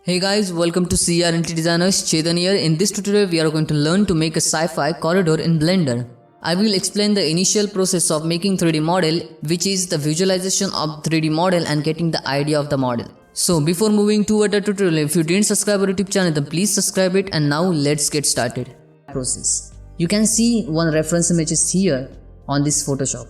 Hey guys, welcome to CRNT Designers. Chetan here. In this tutorial, we are going to learn to make a sci-fi corridor in Blender. I will explain the initial process of making 3D model, which is the visualization of 3D model and getting the idea of the model. So before moving toward the tutorial, if you didn't subscribe our YouTube channel, then please subscribe it. And now let's get started. Process. You can see one reference image is here on this Photoshop.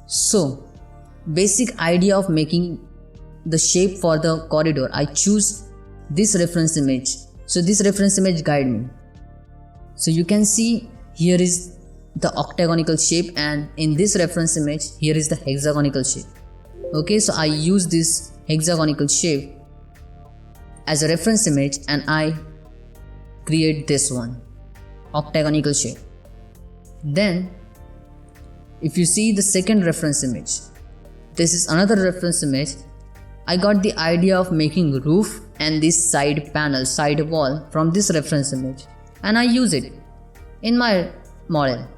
So basic idea of making the shape for the corridor, I choose this reference image. So this reference image guide me. So you can see here is the octagonal shape, and in this reference image here is the hexagonal shape. Okay, so I use this hexagonal shape as a reference image and I create this one, octagonal shape. Then if you see the second reference image, this is another reference image. I got the idea of making roof and this side panel, side wall from this reference image, and I use it in my model.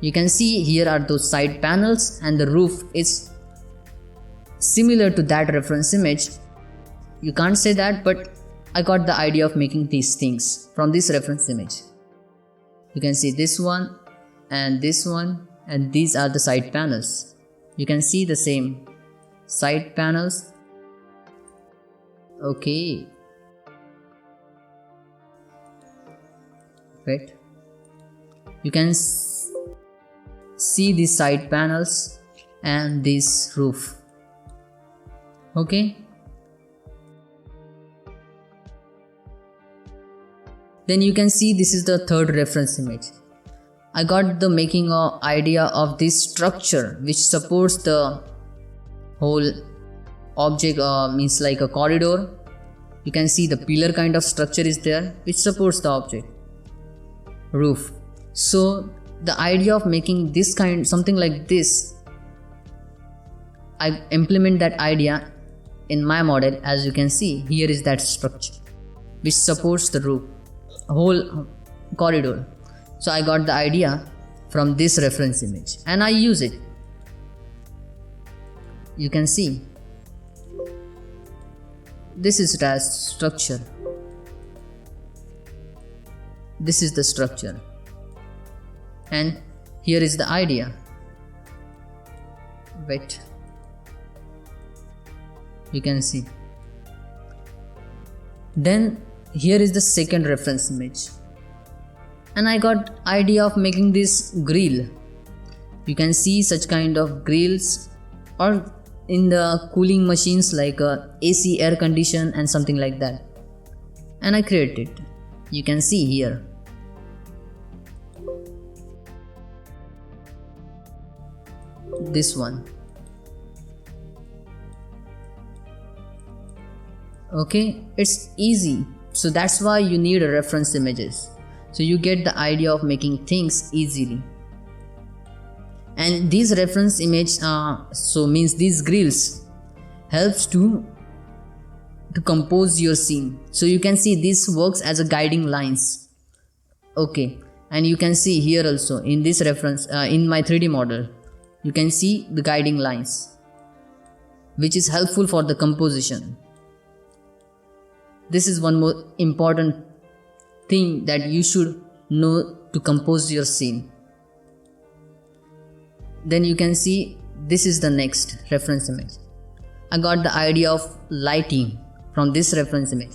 You can see here are those side panels and the roof is similar to that reference image. You can't say that, but I got the idea of making these things from this reference image. You can see this one, and these are the side panels. You can see the same side panels. Okay, wait, you can see these side panels and this roof. Okay, then you can see this is the third reference image. I got the making of idea of this structure which supports the whole object, means like a corridor. You can see the pillar kind of structure is there which supports the object, roof. So the idea of making this kind, something like this, I implement that idea in my model. As you can see, here is that structure which supports the roof, whole corridor. So I got the idea from this reference image and I use it. You can see this is the structure. This is the structure, and here is the idea. Wait, you can see. Then here is the second reference image, and I got idea of making this grill. You can see such kind of grills or in the cooling machines like AC, air condition and something like that, and I created it. You can see here. This one. Okay, it's easy. So that's why you need reference images. So you get the idea of making things easily. And these reference image, so means these grills helps to compose your scene. So you can see this works as a guiding lines. Okay, and you can see here also in this reference, in my 3D model, you can see the guiding lines, which is helpful for the composition. This is one more important thing that you should know to compose your scene. Then you can see this is the next reference image. I got the idea of lighting from this reference image.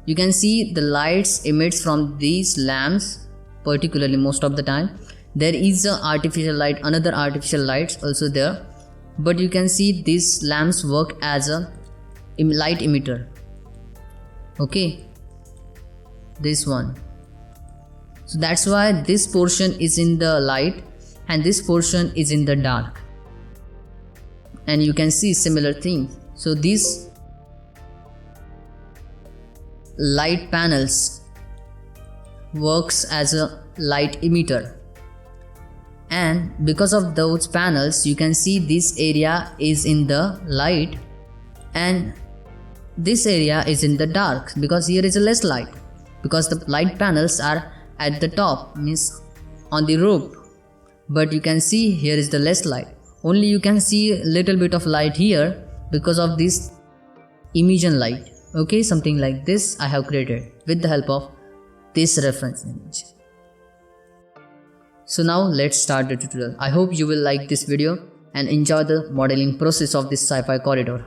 You can see the lights emits from these lamps, particularly most of the time. There is a artificial light, another artificial lights also there, but you can see these lamps work as a light emitter. Okay, this one. So that's why this portion is in the light and this portion is in the dark, and you can see similar things. So these light panels works as a light emitter, and because of those panels you can see this area is in the light and this area is in the dark, because here is a less light, because the light panels are at the top, means on the roof. But you can see here is the less light, only you can see a little bit of light here because of this emission light. Okay, something like this I have created with the help of this reference image. So now let's start the tutorial. I hope you will like this video and enjoy the modeling process of this sci-fi corridor.